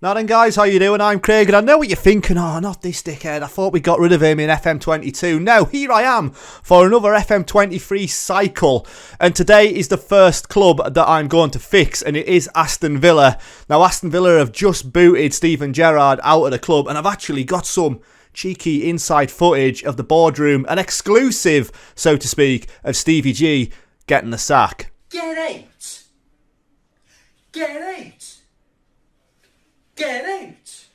Now then guys, how you doing? I'm Craig and I know what you're thinking, oh not this dickhead, I thought we got rid of him in FM22. No, here I am for another FM23 cycle, and today is the first club that I'm going to fix, and it is Aston Villa. Now Aston Villa have just booted Steven Gerrard out of the club, and I've actually got some cheeky inside footage of the boardroom, an exclusive, so to speak, of Stevie G getting the sack. Get out! Get out! Get out!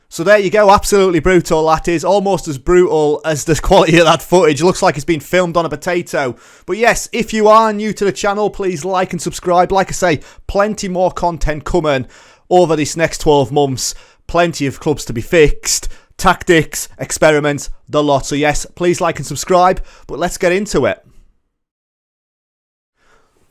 So there you go, absolutely brutal that is, almost as brutal as the quality of that footage. Looks like it's been filmed on a potato. But yes, if you are new to the channel, please like and subscribe. Like I say, plenty more content coming over this next 12 months. Plenty of clubs to be fixed, tactics, experiments, the lot. So yes, please like and subscribe, but let's get into it.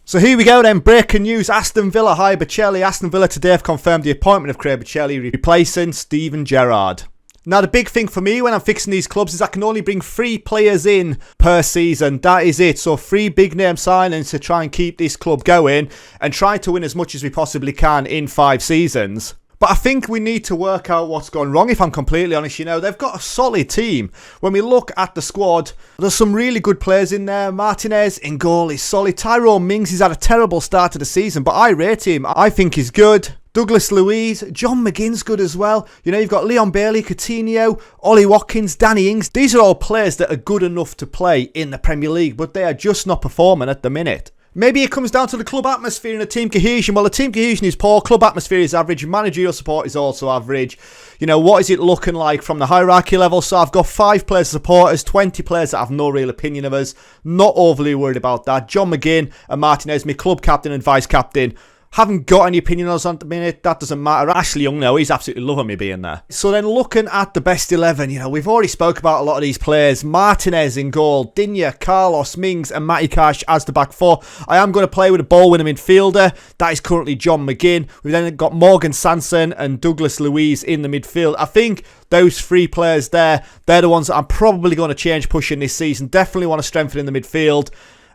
So here we go then, breaking news, Aston Villa hire Bocelli. Aston Villa today have confirmed the appointment of Craig Bocelli replacing Steven Gerrard. Now the big thing for me when I'm fixing these clubs is I can only bring 3 players in per season, that is it. So 3 big name signings to try and keep this club going and try to win as much as we possibly can in 5 seasons. But I think we need to work out what's gone wrong, if I'm completely honest. You know, they've got a solid team. When we look at the squad, there's some really good players in there. Martinez in goal is solid. Tyrone Mings, he's had a terrible start to the season, but I rate him. I think he's good. Douglas Luiz, John McGinn's good as well. You know, you've got Leon Bailey, Coutinho, Ollie Watkins, Danny Ings. These are all players that are good enough to play in the Premier League, but they are just not performing at the minute. Maybe it comes down to the club atmosphere and the team cohesion. Well, the team cohesion is poor, club atmosphere is average, managerial support is also average. You know, what is it looking like from the hierarchy level? So I've got 5 players supporters, 20 players that have no real opinion of us. Not overly worried about that. John McGinn and Martinez, my club captain and vice captain. Haven't got any opinion on us at the minute, that doesn't matter. Ashley Young now, he's absolutely loving me being there. So then looking at the best 11, you know, we've already spoke about a lot of these players. Martinez in goal, Digne, Carlos, Mings and Matty Cash as the back 4. I am going to play with a ball winner midfielder. That is currently John McGinn. We've then got Morgan Sanson and Douglas Luiz in the midfield. I think those 3 players there, they're the ones that I'm probably going to change pushing this season. Definitely want to strengthen in the midfield.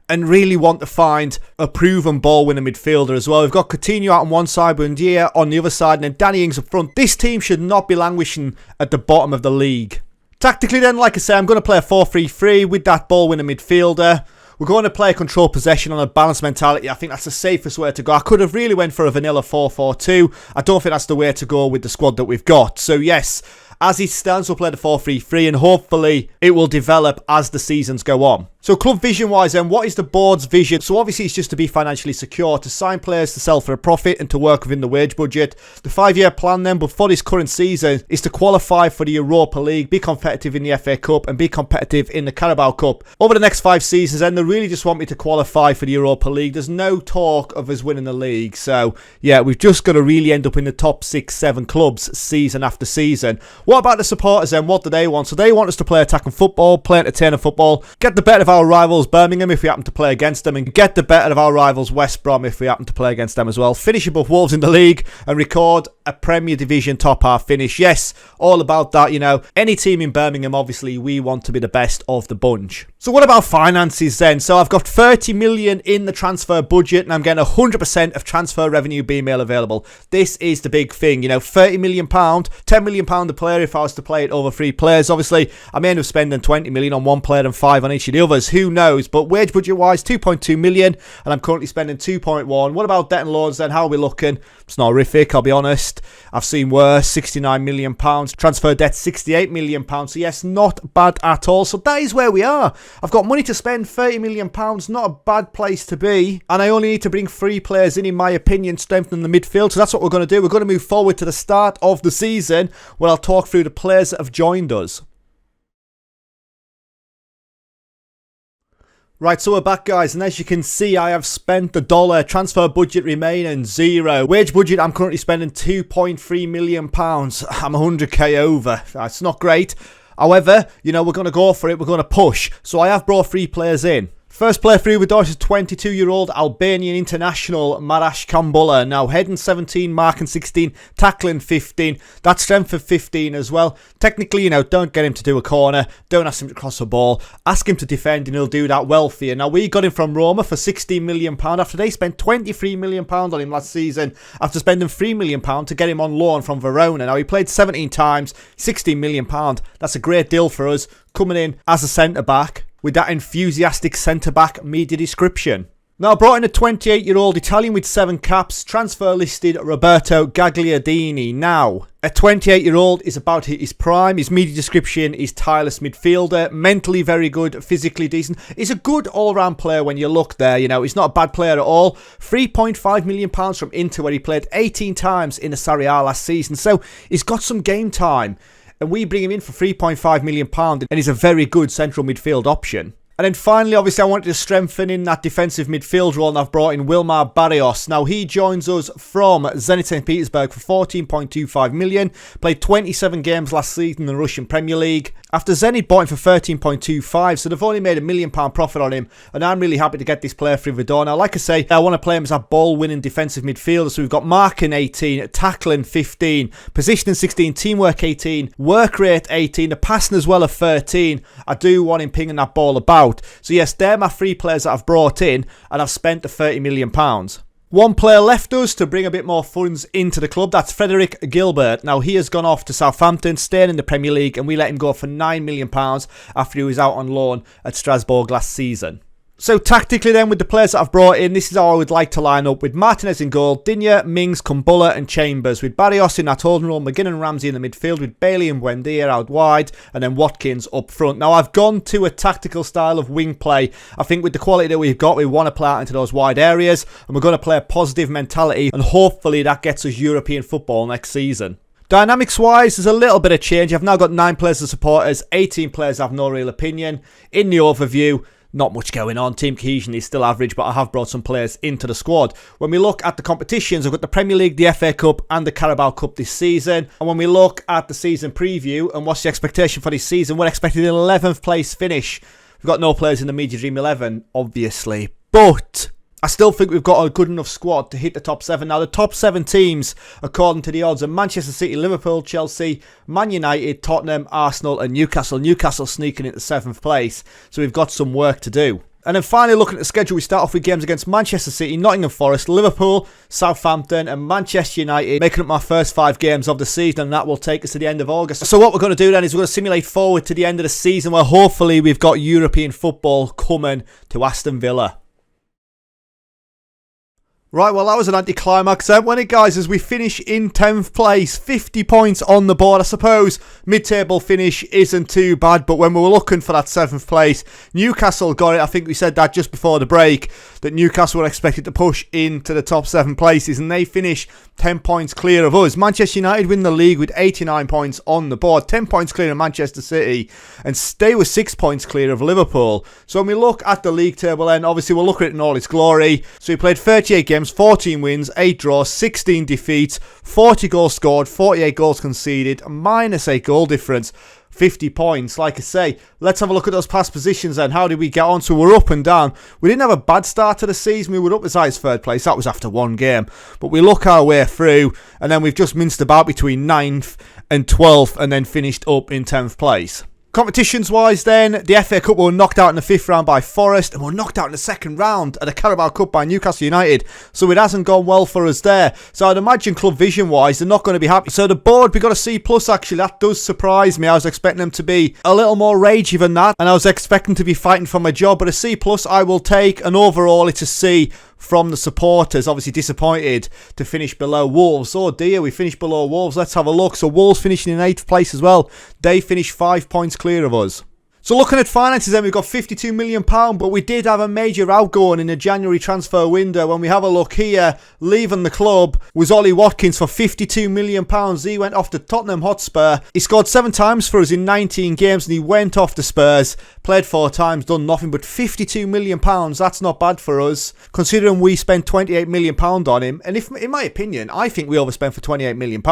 And really want to find a proven ball winner midfielder as well. We've got Coutinho out on one side, Buendia on the other side, and then Danny Ings up front. This team should not be languishing at the bottom of the league. Tactically then, like I say, I'm going to play a 4-3-3 with that ball winner midfielder. We're going to play control possession on a balanced mentality. I think that's the safest way to go. I could have really went for a vanilla 4-4-2. I don't think that's the way to go with the squad that we've got. So yes, as it stands, we'll play the 4-3-3 and hopefully it will develop as the seasons go on. So club vision wise then, what is the board's vision? So obviously it's just to be financially secure, to sign players to sell for a profit and to work within the wage budget. The 5-year plan then, but for this current season, is to qualify for the Europa League, be competitive in the FA Cup and be competitive in the Carabao Cup. Over the next 5 seasons then, they really just want me to qualify for the Europa League. There's no talk of us winning the league. So yeah, we've just got to really end up in the top 6-7 clubs season after season. What about the supporters then? What do they want? So they want us to play attacking football, play entertaining football, get the better of our rivals Birmingham if we happen to play against them, and get the better of our rivals West Brom if we happen to play against them as well. Finish above Wolves in the league and record a Premier Division top half finish. Yes, all about that, you know. Any team in Birmingham, obviously, we want to be the best of the bunch. So what about finances then? So I've got 30 million in the transfer budget and I'm getting 100% of transfer revenue being made available. This is the big thing, you know, £30 million, £10 million a player if I was to play it over 3 players. Obviously, I may end up spending 20 million on one player and 5 on each of the others. Who knows? But wage budget wise, 2.2 million and I'm currently spending 2.1. What about debt and loans then? How are we looking? It's not horrific, I'll be honest. I've seen worse, £69 million. Transfer debt, £68 million. So yes, not bad at all. So that is where we are. I've got money to spend, £30 million. Not a bad place to be. And I only need to bring 3 players in my opinion, strengthening the midfield. So that's what we're going to do. We're going to move forward to the start of the season where I'll talk through the players that have joined us. Right, so we're back guys, and as you can see I have spent the dollar, transfer budget remaining 0. Wage budget I'm currently spending £2.3 million. I'm 100k over, that's not great. However, you know, we're going to go for it, we're going to push. So I have brought 3 players in. First player through with us is 22-year-old Albanian international Marash Kambula. Now heading 17, marking 16, tackling 15. That strength of 15 as well. Technically, don't get him to do a corner. Don't ask him to cross a ball. Ask him to defend and he'll do that well for you. Now we got him from Roma for £16 million after they spent £23 million on him last season after spending £3 million to get him on loan from Verona. Now he played 17 times, £16 million. That's a great deal for us, coming in as a centre-back with that enthusiastic centre-back media description. Now, I brought in a 28-year-old Italian with 7 caps, transfer listed Roberto Gagliardini. Now, a 28-year-old is about to hit his prime. His media description is tireless midfielder, mentally very good, physically decent. He's a good all-round player when you look there, he's not a bad player at all. £3.5 million from Inter, where he played 18 times in the Serie A last season, so he's got some game time. And we bring him in for £3.5 million, and he's a very good central midfield option. And then finally, obviously, I wanted to strengthen in that defensive midfield role, and I've brought in Wilmar Barrios. Now, he joins us from Zenit St. Petersburg for £14.25 million. Played 27 games last season in the Russian Premier League. After Zenit bought him for £13.25, so they've only made £1 million profit on him, and I'm really happy to get this player through the door. Now, like I say, I want to play him as a ball-winning defensive midfielder, so we've got marking 18, tackling 15, positioning 16, teamwork 18, work rate 18, the passing as well of 13. I do want him pinging that ball about. So yes, they're my 3 players that I've brought in, and I've spent the £30 million. One player left us to bring a bit more funds into the club. That's Frederick Gilbert. Now, he has gone off to Southampton, staying in the Premier League, and we let him go for £9 million after he was out on loan at Strasbourg last season. So tactically then, with the players that I've brought in, this is how I would like to line up, with Martinez in goal, Digne, Mings, Kumbula and Chambers, with Barrios in that holding role, McGinn and Ramsey in the midfield, with Bailey and Buendia out wide, and then Watkins up front. Now, I've gone to a tactical style of wing play. I think with the quality that we've got, we want to play out into those wide areas, and we're going to play a positive mentality, and hopefully that gets us European football next season. Dynamics wise, there's a little bit of change. I've now got 9 players as supporters, 18 players have no real opinion. In the overview, not much going on. Team cohesion is still average, but I have brought some players into the squad. When we look at the competitions, I've got the Premier League, the FA Cup and the Carabao Cup this season. And when we look at the season preview and what's the expectation for this season, we're expecting an 11th place finish. We've got no players in the Media Dream 11, obviously, but I still think we've got a good enough squad to hit the top 7. Now, the top 7 teams, according to the odds, are Manchester City, Liverpool, Chelsea, Man United, Tottenham, Arsenal and Newcastle. Newcastle sneaking into 7th place, so we've got some work to do. And then finally, looking at the schedule, we start off with games against Manchester City, Nottingham Forest, Liverpool, Southampton and Manchester United, making up my first 5 games of the season, and that will take us to the end of August. So what we're going to do then is we're going to simulate forward to the end of the season, where hopefully we've got European football coming to Aston Villa. Right, well, that was an anticlimax, wasn't it, guys, as we finish in 10th place, 50 points on the board. I suppose mid-table finish isn't too bad, but when we were looking for that 7th place, Newcastle got it. I think we said that just before the break, that Newcastle were expected to push into the top 7 places, and they finish 10 points clear of us. Manchester United win the league with 89 points on the board, 10 points clear of Manchester City, and stay with 6 points clear of Liverpool. So when we look at the league table then, obviously we'll look at it in all its glory. So we played 38 games, 14 wins, 8 draws, 16 defeats, 40 goals scored, 48 goals conceded, minus 8 goal difference, 50 points. Like I say, let's have a look at those past positions then. How did we get on? So we're up and down. We didn't have a bad start to the season. We were up as high as 3rd place. That was after 1 game. But we look our way through, and then we've just minced about between 9th and 12th, and then finished up in 10th place. Competitions-wise then, the FA Cup were knocked out in the 5th round by Forest, and were knocked out in the 2nd round at the Carabao Cup by Newcastle United, so it hasn't gone well for us there. So I'd imagine club vision-wise, they're not going to be happy. So the board, we got a C+, actually. That does surprise me. I was expecting them to be a little more ragey than that, and I was expecting to be fighting for my job, but a C+ I will take, and overall it's a C from the supporters. Obviously disappointed to finish below Wolves. Oh dear, we finished below Wolves. Let's have a look. So Wolves finishing in 8th place as well. They finished 5 points clear of us. So looking at finances then, we've got £52 million, but we did have a major outgoing in the January transfer window. When we have a look here, leaving the club was Ollie Watkins for £52 million. He went off to Tottenham Hotspur. He scored 7 times for us in 19 games, and he went off to Spurs, played 4 times, done nothing, but £52 million, that's not bad for us, considering we spent £28 million on him. And if, in my opinion, I think we overspent for £28 million.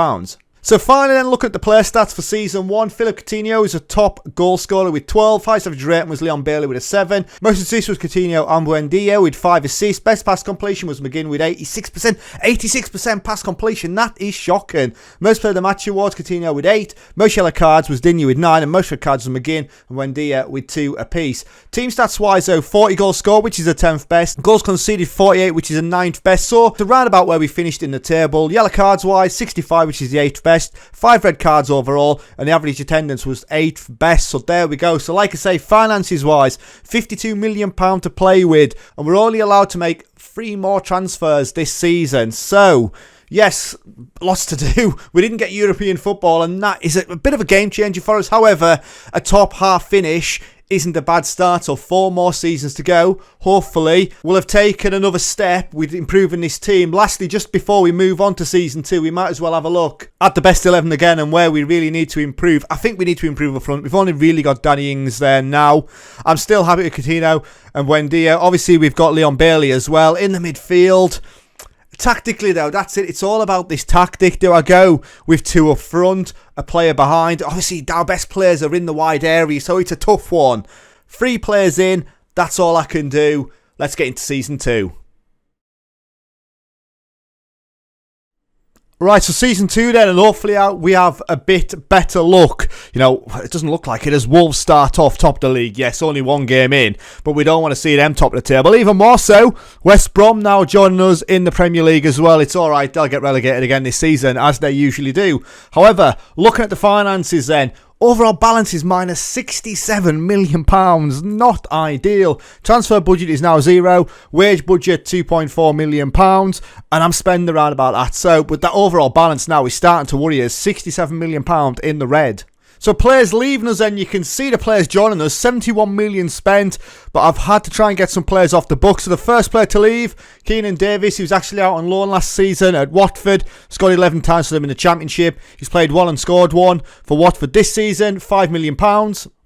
So finally then, looking at the player stats for Season 1, Philippe Coutinho is a top goal scorer with 12, highest average rating was Leon Bailey with a 7, most assists was Coutinho and Buendia with 5 assists, best pass completion was McGinn with 86% pass completion, that is shocking. Most player of the match awards, Coutinho with 8, most yellow cards was Digne with 9, and most red cards was McGinn and Buendia with 2 apiece. Team stats wise though, 40 goals scored, which is the 10th best, goals conceded 48, which is the 9th best, so to round about where we finished in the table. Yellow cards wise, 65, which is the 8th best, 5 red cards overall, and the average attendance was 8th best. So there we go. So like I say, finances wise, £52 million to play with, and we're only allowed to make 3 more transfers this season. So yes, lots to do. We didn't get European football, and that is a bit of a game changer for us. However, a top half finish isn't a bad start, so 4 more seasons to go. Hopefully, we'll have taken another step with improving this team. Lastly, just before we move on to Season 2, we might as well have a look at the best 11 again and where we really need to improve. I think we need to improve up front. We've only really got Danny Ings there now. I'm still happy with Coutinho and Buendia. Obviously, we've got Leon Bailey as well in the midfield. Tactically though, that's it. It's all about this tactic. Do I go with 2 up front, a player behind? Obviously, our best players are in the wide area, so it's a tough one. 3 players in, that's all I can do. Let's get into Season 2. Right, so Season 2 then, and hopefully we have a bit better luck. You know, it doesn't look like it as Wolves start off top of the league. Yes, only 1 game in, but we don't want to see them top of the table. Even more so, West Brom now joining us in the Premier League as well. It's alright, they'll get relegated again this season, as they usually do. However, looking at the finances then, overall balance is minus £67 million. Not ideal. Transfer budget is now 0. Wage budget £2.4 million. And I'm spending around about that. So, with that overall balance now is starting to worry us. £67 million in the red. So players leaving us then, you can see the players joining us, 71 million spent, but I've had to try and get some players off the books. So the first player to leave, Keenan Davis, he was actually out on loan last season at Watford, scored 11 times for them in the Championship. He's played 1 and scored 1 for Watford this season, £5 million.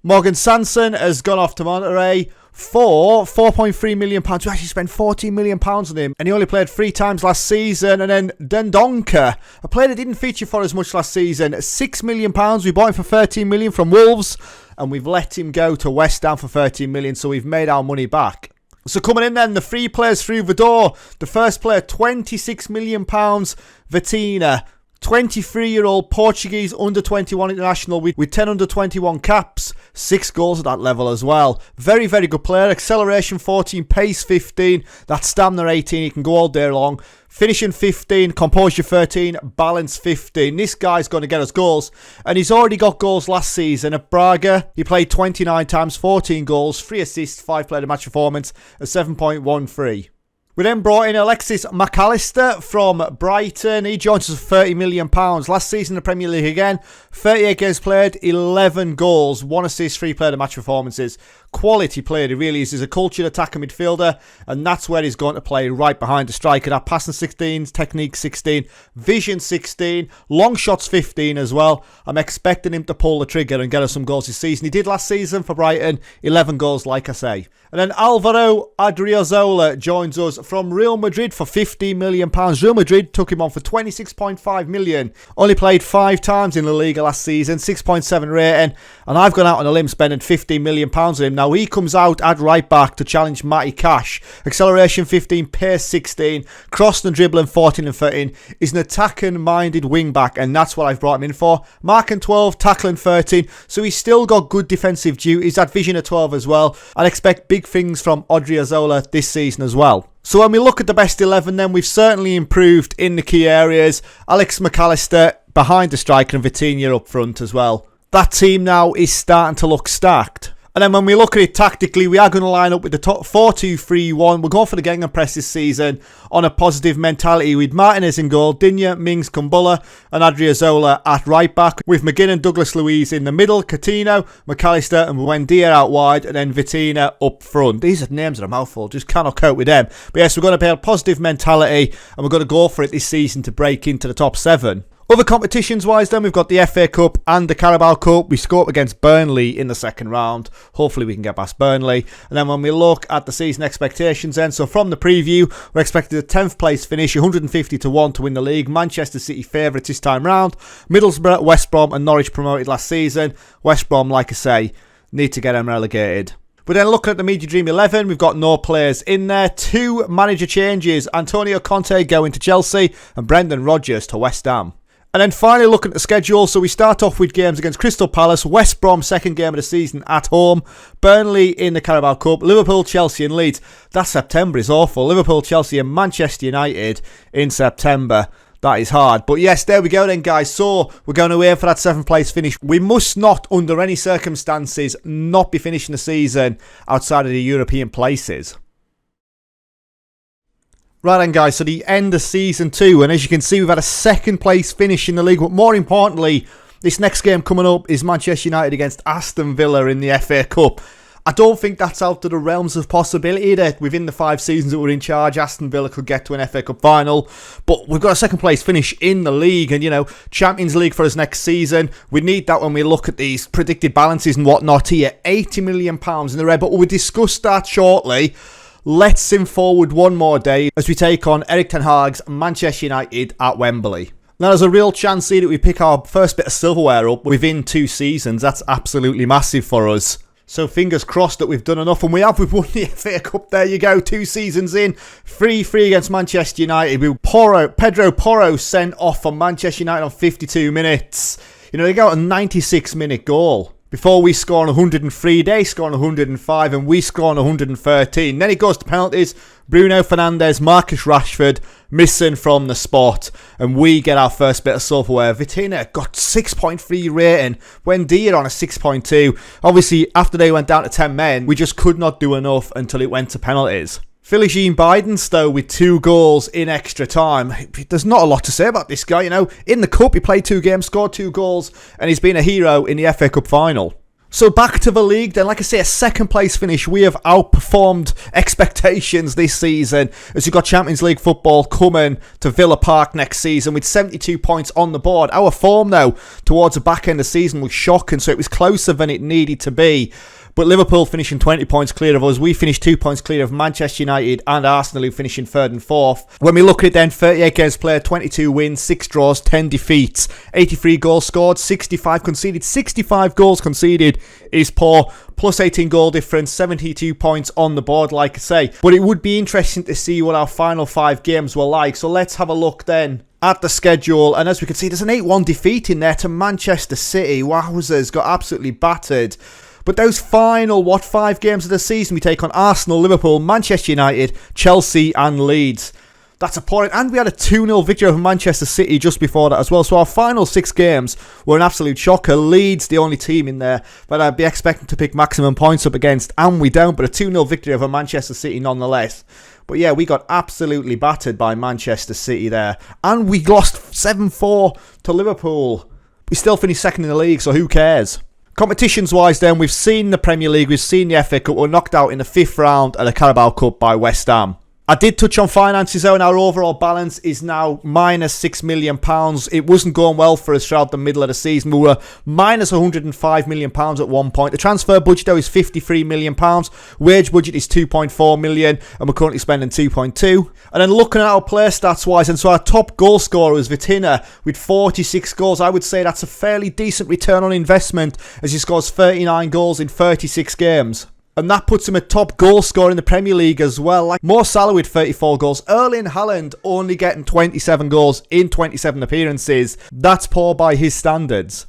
Morgan Sanson has gone off to Monterey for £4.3 million. We actually spent £14 million on him, and he only played 3 times last season. And then Dendoncker, a player that didn't feature for us much last season, £6 million. We bought him for £13 million from Wolves, and we've let him go to West Ham for £13 million, so we've made our money back. So coming in then, the 3 players through the door. The first player, £26 million, Vitina. 23-year-old Portuguese under-21 international with 10 under-21 caps, 6 goals at that level as well. Very, very good player. Acceleration 14, pace 15, that stamina 18, he can go all day long. Finishing 15, composure 13, balance 15. This guy's going to get us goals, and he's already got goals last season at Braga. He played 29 times, 14 goals, 3 assists, 5 player of match performance, a 7.13. We then brought in Alexis McAllister from Brighton. He joins us for £30 million. Last season in the Premier League again, 38 games played, 11 goals, 1 assist, 3 player of match performances. Quality player, he really is. He's a cultured attacking midfielder, and that's where he's going to play, right behind the striker. That passing 16, technique 16, vision 16, long shots 15 as well. I'm expecting him to pull the trigger and get us some goals this season. He did last season for Brighton, 11 goals like I say. And then Alvaro Adriozola joins us from Real Madrid for £15 million. Real Madrid took him on for £26.5 million. Only played 5 times in La Liga last season, 6.7 rating, and I've gone out on a limb spending £15 million on him. Now he comes out at right back to challenge Matty Cash. Acceleration 15, pace 16, crossing and dribbling 14 and 13. He's an attacking minded wing back, and that's what I've brought him in for. Marking 12, tackling 13, so he's still got good defensive duties. That vision of 12 as well. I'd expect big things from Odriozola this season as well. So when we look at the best 11 then, we've certainly improved in the key areas. Alex McAllister behind the striker and Vitinha up front as well. That team now is starting to look stacked. And then when we look at it tactically, we are going to line up with the top 4-2-3-1. We're going for the Gegenpress this season on a positive mentality with Martinez in goal, Digne, Mings, Kumbulla and Adriozola at right back, with McGinn and Douglas Luiz in the middle, Coutinho, McAllister and Buendia out wide, and then Vitinha up front. These are names that are a mouthful, just cannot cope with them. But yes, we're going to play a positive mentality, and we're going to go for it this season to break into the top 7. Other competitions wise then, we've got the FA Cup and the Carabao Cup. We scored against Burnley in the second round. Hopefully we can get past Burnley. And then when we look at the season expectations then, so from the preview, we're expected a 10th place finish, 150 to 1 to win the league. Manchester City favourites this time round. Middlesbrough, West Brom and Norwich promoted last season. West Brom, like I say, need to get them relegated. But then looking at the Media Dream 11, we've got no players in there. 2 manager changes. Antonio Conte going to Chelsea and Brendan Rodgers to West Ham. And then finally looking at the schedule, so we start off with games against Crystal Palace, West Brom second game of the season at home, Burnley in the Carabao Cup, Liverpool, Chelsea and Leeds. That September is awful. Liverpool, Chelsea and Manchester United in September. That is hard. But yes, there we go then, guys. So we're going to aim for that 7th place finish. We must not, under any circumstances, not be finishing the season outside of the European places. Right then, guys, so the end of season 2, and as you can see, we've had a 2nd place finish in the league, but more importantly, this next game coming up is Manchester United against Aston Villa in the FA Cup. I don't think that's out of the realms of possibility that within the 5 seasons that we're in charge, Aston Villa could get to an FA Cup final, but we've got a 2nd place finish in the league, and you know, Champions League for us next season, we need that when we look at these predicted balances and whatnot here. £80 million in the red, but we'll discuss that shortly. Let's sim forward one more day as we take on Erik ten Hag's Manchester United at Wembley. Now there's a real chance here that we pick our first bit of silverware up within 2 seasons. That's absolutely massive for us. So fingers crossed that we've done enough, and we've won the FA Cup. There you go, 2 seasons in, 3-3 against Manchester United. Pedro Porro sent off for Manchester United on 52 minutes. You know, they got a 96-minute goal. Before we score on 103, they score on 105, and we score on 113. Then it goes to penalties. Bruno Fernandes, Marcus Rashford missing from the spot, and we get our first bit of silverware. Vitinha got 6.3 rating, Buendia on a 6.2. Obviously, after they went down to 10 men, we just could not do enough until it went to penalties. Philogene Bidens, though, with 2 goals in extra time. There's not a lot to say about this guy, you know. In the Cup, he played 2 games, scored 2 goals, and he's been a hero in the FA Cup final. So back to the league then. Like I say, a 2nd place finish. We have outperformed expectations this season as we've got Champions League football coming to Villa Park next season with 72 points on the board. Our form, though, towards the back end of the season was shocking, so it was closer than it needed to be. But Liverpool finishing 20 points clear of us. We finished 2 points clear of Manchester United and Arsenal, who finishing 3rd and 4th. When we look at it then, 38 games played, 22 wins, 6 draws, 10 defeats, 83 goals scored, 65 conceded. 65 goals conceded is poor. Plus 18 goal difference, 72 points on the board, like I say. But it would be interesting to see what our final 5 games were like. So let's have a look then at the schedule. And as we can see, there's an 8-1 defeat in there to Manchester City. Wowzers, got absolutely battered. But those final, 5 games of the season, we take on Arsenal, Liverpool, Manchester United, Chelsea and Leeds. That's appalling. And we had a 2-0 victory over Manchester City just before that as well. So our final 6 games were an absolute shocker. Leeds, the only team in there that I'd be expecting to pick maximum points up against, and we don't. But a 2-0 victory over Manchester City nonetheless. But yeah, we got absolutely battered by Manchester City there. And we lost 7-4 to Liverpool. We still finished 2nd in the league, so who cares? Competitions-wise then, we've seen the Premier League, we've seen the FA Cup, we're knocked out in the 5th round at the Carabao Cup by West Ham. I did touch on finances though, and our overall balance is now minus £6 million. It wasn't going well for us throughout the middle of the season. We were minus £105 million at one point. The transfer budget though is £53 million. Wage budget is £2.4 million, and we're currently spending £2.2. And then looking at our player stats wise, and so our top goal scorer is Vitinha with 46 goals. I would say that's a fairly decent return on investment as he scores 39 goals in 36 games. And that puts him a top goal scorer in the Premier League as well. Like Mo Salah with 34 goals. Erling Haaland only getting 27 goals in 27 appearances. That's poor by his standards.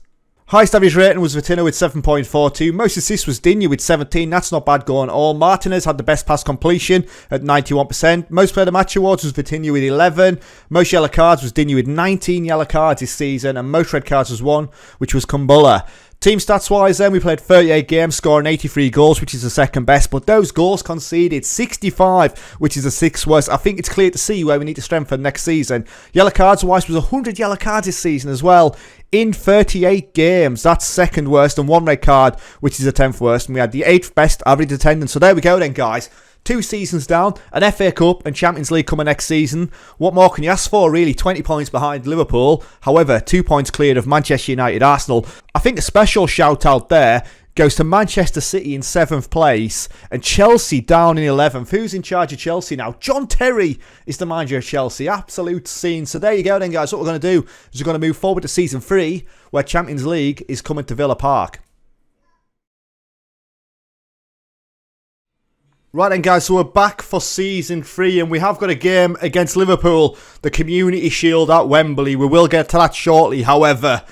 Highest average rating was Vitinha with 7.42. Most assists was Digne with 17. That's not bad going at all. Martinez had the best pass completion at 91%. Most player of the match awards was Vitinha with 11. Most yellow cards was Digne with 19 yellow cards this season. And most red cards was 1, which was Kumbulla. Team stats wise then, we played 38 games, scoring 83 goals, which is the 2nd best. But those goals conceded, 65, which is the 6th worst. I think it's clear to see where we need to strengthen next season. Yellow cards wise was 100 yellow cards this season as well. In 38 games, that's 2nd worst, and 1 red card, which is the 10th worst. And we had the 8th best average attendance. So there we go then, guys. 2 seasons down, an FA Cup and Champions League coming next season. What more can you ask for, really? 20 points behind Liverpool. However, 2 points cleared of Manchester United, Arsenal. I think a special shout out there goes to Manchester City in 7th place and Chelsea down in 11th. Who's in charge of Chelsea now? John Terry is the manager of Chelsea. Absolute scene. So there you go then, guys. What we're going to do is we're going to move forward to Season 3, where Champions League is coming to Villa Park. Right then, guys, so we're back for Season 3 and we have got a game against Liverpool, the Community Shield at Wembley. We will get to that shortly. However,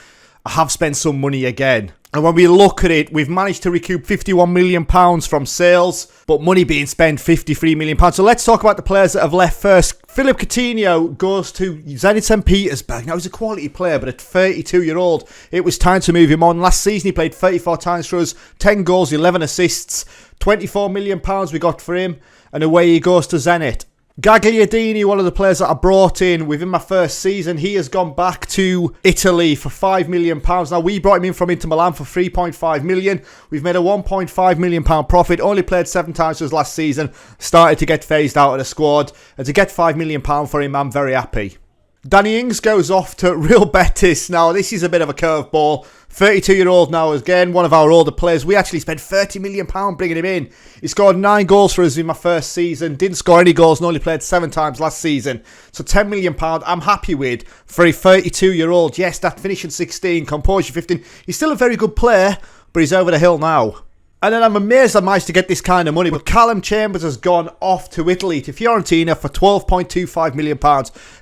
I have spent some money again. And when we look at it, we've managed to recoup £51 million from sales, but money being spent £53 million. So let's talk about the players that have left first. Philip Coutinho goes to Zenit St. Petersburg. Now, he's a quality player, but at 32-year-old, it was time to move him on. Last season, he played 34 times for us, 10 goals, 11 assists, £24 million we got for him, and away he goes to Zenit. Gagliardini, one of the players that I brought in within my first season, he has gone back to Italy for £5 million. Now, we brought him in from Inter Milan for £3.5 million. We've made a £1.5 million profit. Only played 7 times for us last season. Started to get phased out of the squad. And to get £5 million for him, I'm very happy. Danny Ings goes off to Real Betis. Now, this is a bit of a curveball. 32-year-old now, again, one of our older players. We actually spent £30 million bringing him in. He scored 9 goals for us in my first season. Didn't score any goals and only played 7 times last season. So £10 million I'm happy with for a 32-year-old. Yes, that finishing 16, composure 15. He's still a very good player, but he's over the hill now. And then I'm amazed I managed to get this kind of money. But Callum Chambers has gone off to Italy, to Fiorentina, for £12.25 million.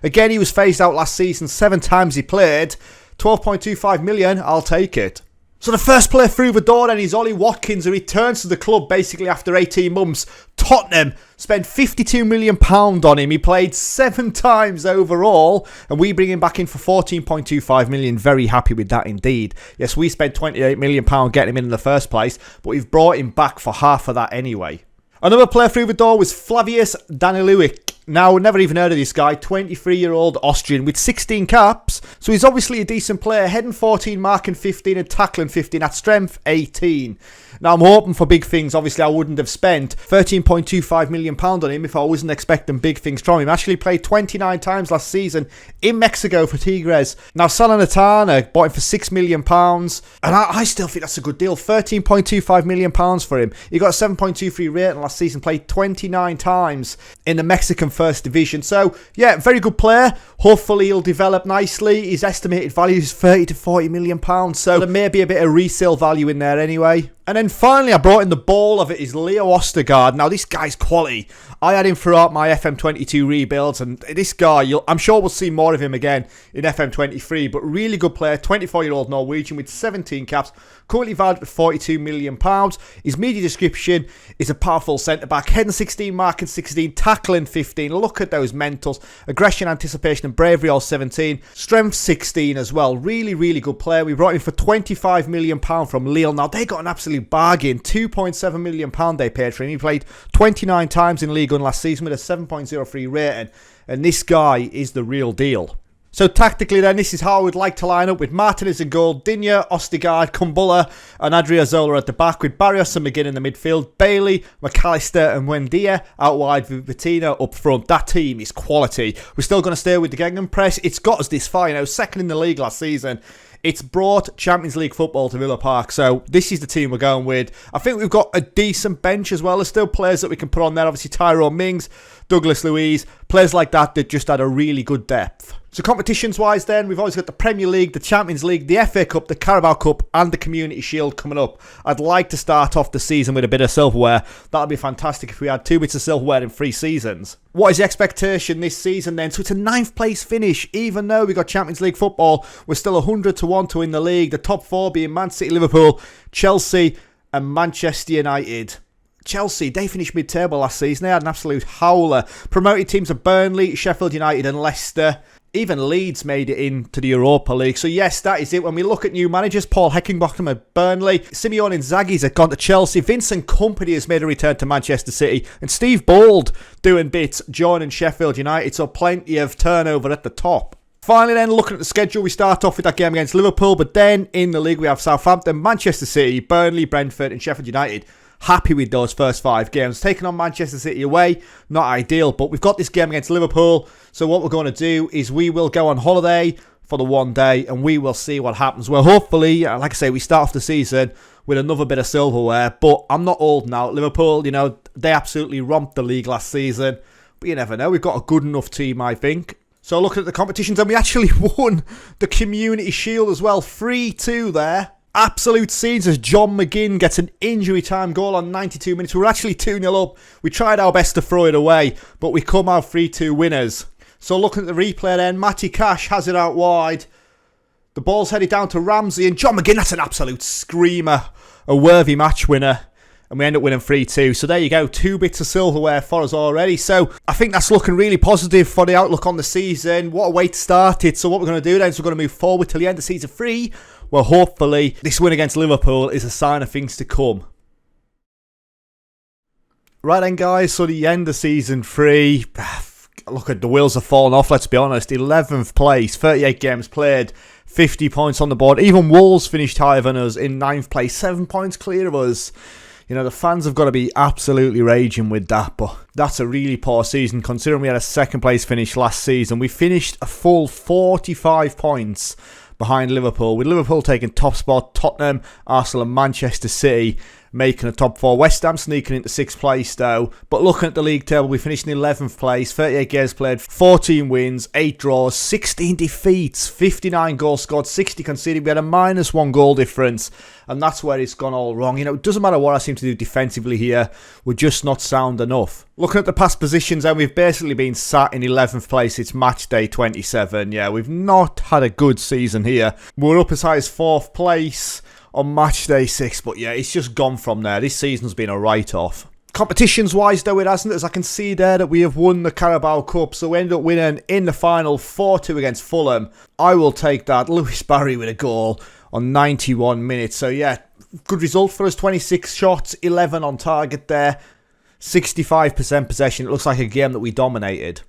Again, he was phased out last season. 7 times he played. £12.25 million, I'll take it. So the first player through the door then is Ollie Watkins, who returns to the club basically after 18 months. Tottenham spent £52 million on him. He played 7 times overall, and we bring him back in for £14.25 million. Very happy with that indeed. Yes, we spent £28 million getting him in the first place, but we've brought him back for half of that anyway. Another player through the door was Flavius Daniluic. Now, never even heard of this guy, 23-year-old Austrian with 16 caps. So he's obviously a decent player, heading 14, marking 15 and tackling 15 at strength 18. Now, I'm hoping for big things. Obviously, I wouldn't have spent £13.25 million on him if I wasn't expecting big things from him. Actually played 29 times last season in Mexico for Tigres. Now, Salernitana bought him for £6 million. And I still think that's a good deal. £13.25 million for him. He got a 7.23 rating last season, played 29 times in the Mexican First Division. So, yeah, very good player. Hopefully, he'll develop nicely. His estimated value is £30 to £40 million. So, there may be a bit of resale value in there anyway. And then finally, I brought in the ball of it is Leo Ostergaard. Now, this guy's quality. I had him throughout my FM23 rebuilds, and this guy, I'm sure we'll see more of him again in FM23, but really good player, 24-year-old Norwegian with 17 caps, currently valued at £42 million. His media description is a powerful centre-back, heading 16, marking 16, tackling 15. Look at those mentals, aggression, anticipation, and bravery all 17, strength 16 as well. Really, really good player. We brought him for £25 million from Lille. Now, they got an absolute bargain, £2.7 million they paid for him. He played 29 times in League One last season with a 7.03 rating, and this guy is the real deal. So tactically then, this is how I would like to line up with Martinez in goal, Digne, Ostergaard, Kumbulla and Adriozola at the back, with Barrios and McGinn in the midfield, Bailey, McAllister and Wendia out wide with Vitina up front. That team is quality. We're still going to stay with the Gegenpress. It's got us this far, second in the league last season. It's brought Champions League football to Villa Park, so this is the team we're going with. I think we've got a decent bench as well. There's still players that we can put on there. Obviously, Tyrone Mings, Douglas Luiz, players like that just had a really good depth. So competitions-wise then, we've always got the Premier League, the Champions League, the FA Cup, the Carabao Cup and the Community Shield coming up. I'd like to start off the season with a bit of silverware. That would be fantastic if we had 2 bits of silverware in 3 seasons. What is the expectation this season then? So it's a 9th place finish. Even though we got Champions League football, we're still 100 to 1 to win the league. The top 4 being Man City, Liverpool, Chelsea and Manchester United. Chelsea, they finished mid-table last season. They had an absolute howler. Promoted teams are Burnley, Sheffield United and Leicester. Even Leeds made it into the Europa League. So yes, that is it. When we look at new managers, Paul Heckingbottom at Burnley, Simeone Inzaghi's had gone to Chelsea, Vincent Kompany has made a return to Manchester City, and Steve Bold doing bits, joining Sheffield United. So plenty of turnover at the top. Finally then, looking at the schedule, we start off with that game against Liverpool, but then in the league we have Southampton, Manchester City, Burnley, Brentford and Sheffield United. Happy with those first 5 games. Taking on Manchester City away, not ideal, but we've got this game against Liverpool. So what we're going to do is we will go on holiday for the one day and we will see what happens. Well, hopefully, like I say, we start off the season with another bit of silverware, but I'm not old now. Liverpool, you know, they absolutely romped the league last season, but you never know. We've got a good enough team, I think. So looking at the competitions, and we actually won the Community Shield as well, 3-2 there. Absolute scenes as John McGinn gets an injury time goal on 92 minutes. We were actually 2-0 up. We tried our best to throw it away, but we come out 3-2 winners. So looking at the replay then, Matty Cash has it out wide. The ball's headed down to Ramsey, and John McGinn, that's an absolute screamer. A worthy match winner. And we end up winning 3-2. So there you go, 2 bits of silverware for us already. So I think that's looking really positive for the outlook on the season. What a way to start it. So what we're going to do then is we're going to move forward till the end of season 3. Well, hopefully this win against Liverpool is a sign of things to come. Right then, guys, so the end of season 3. Look, at the wheels have fallen off, let's be honest. 11th place, 38 games played, 50 points on the board. Even Wolves finished higher than us in 9th place, 7 points clear of us. You know, the fans have got to be absolutely raging with that, but that's a really poor season considering we had a 2nd place finish last season. We finished a full 45 points behind Liverpool, with Liverpool taking top spot, Tottenham, Arsenal and Manchester City making a top 4. West Ham sneaking into 6th place though. But looking at the league table, we finished in 11th place, 38 games played, 14 wins, 8 draws, 16 defeats, 59 goals scored, 60 conceded. We had a -1 goal difference, and that's where it's gone all wrong. You know, it doesn't matter what I seem to do defensively here, we're just not sound enough. Looking at the past positions, and we've basically been sat in 11th place. It's match day 27. Yeah, we've not had a good season here. We're up as high as 4th place on match day 6, but yeah, it's just gone from there. This season's been a write-off. Competitions wise though, it hasn't, as I can see there that we have won the Carabao Cup, so we ended up winning in the final 4-2 against Fulham. I will take that. Lewis Barry with a goal on 91 minutes, so yeah, good result for us. 26 shots, 11 on target there, 65% possession. It looks like a game that we dominated.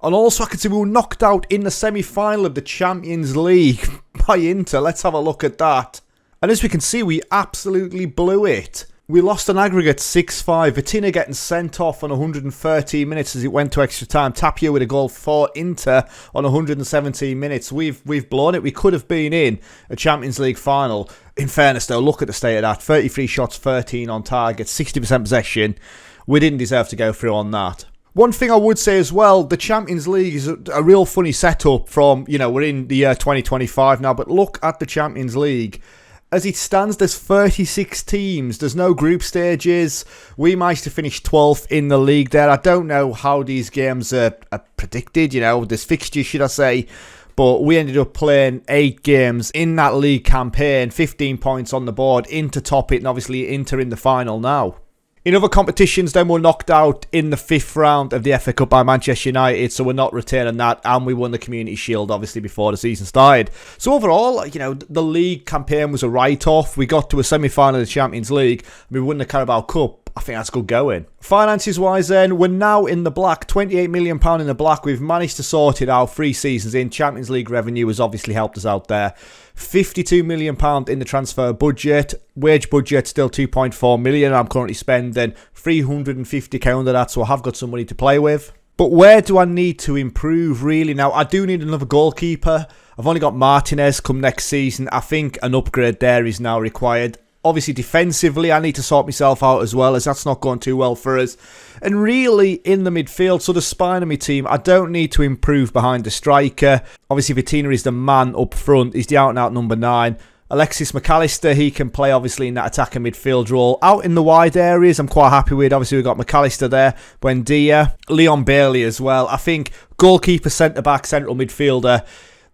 And also I can see we were knocked out in the semi-final of the Champions League by Inter. Let's have a look at that. And as we can see, we absolutely blew it. We lost an aggregate 6-5. Vitina getting sent off on 113 minutes as it went to extra time. Tapia with a goal for Inter on 117 minutes. We've blown it. We could have been in a Champions League final. In fairness though, look at the state of that. 33 shots, 13 on target, 60% possession. We didn't deserve to go through on that. One thing I would say as well, the Champions League is a real funny setup from, you know, we're in the year 2025 now, but look at the Champions League. As it stands, there's 36 teams. There's no group stages. We managed to finish 12th in the league there. I don't know how these games are predicted, you know, there's fixtures, should I say. But we ended up playing 8 games in that league campaign, 15 points on the board, Inter top it, and obviously Inter in the final now. In other competitions, then we're knocked out in the 5th round of the FA Cup by Manchester United, so we're not retaining that, and we won the Community Shield, obviously, before the season started. So overall, you know, the league campaign was a write-off. We got to a semi-final of the Champions League, and we won the Carabao Cup. I think that's good going. Finances-wise then, we're now in the black, £28 million in the black. We've managed to sort it out 3 seasons in. Champions League revenue has obviously helped us out there. £52 million in the transfer budget. Wage budget still £2.4 million. I'm currently spending £350 under that, so I have got some money to play with. But where do I need to improve really? Now, I do need another goalkeeper. I've only got Martinez come next season. I think an upgrade there is now required. Obviously, defensively, I need to sort myself out as well, as that's not going too well for us. And really, in the midfield, so the spine of my team, I don't need to improve behind the striker. Obviously, Vitina is the man up front. He's the out-and-out number 9. Alexis McAllister, he can play, obviously, in that attacking midfield role. Out in the wide areas, I'm quite happy with. Obviously, we've got McAllister there, Buendia, Leon Bailey as well. I think goalkeeper, centre-back, central midfielder,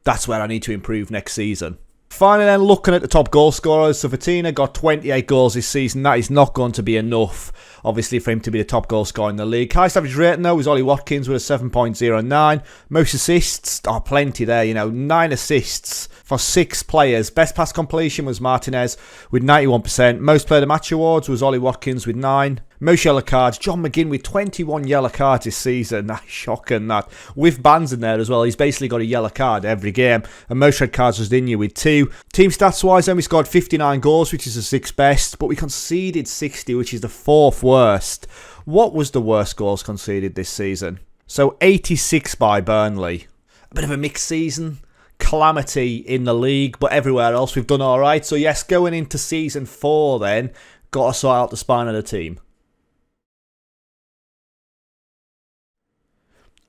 that's where I need to improve next season. Finally then, looking at the top goal scorers, so Vitina got 28 goals this season. That is not going to be enough, obviously, for him to be the top goal scorer in the league. Highest average rating, though, was Ollie Watkins with a 7.09. Most assists, plenty there, you know, 9 assists for 6 players. Best pass completion was Martinez with 91%. Most player of the match awards was Ollie Watkins with 9. Most yellow cards. John McGinn with 21 yellow cards this season. That's shocking, that. With bans in there as well. He's basically got a yellow card every game. And most red cards was Dinya with 2. Team stats wise, then we scored 59 goals, which is the 6th best. But we conceded 60, which is the 4th worst. What was the worst goals conceded this season? So 86 by Burnley. A bit of a mixed season. Calamity in the league, but everywhere else we've done alright. So yes, going into season 4 then, got to sort out the spine of the team.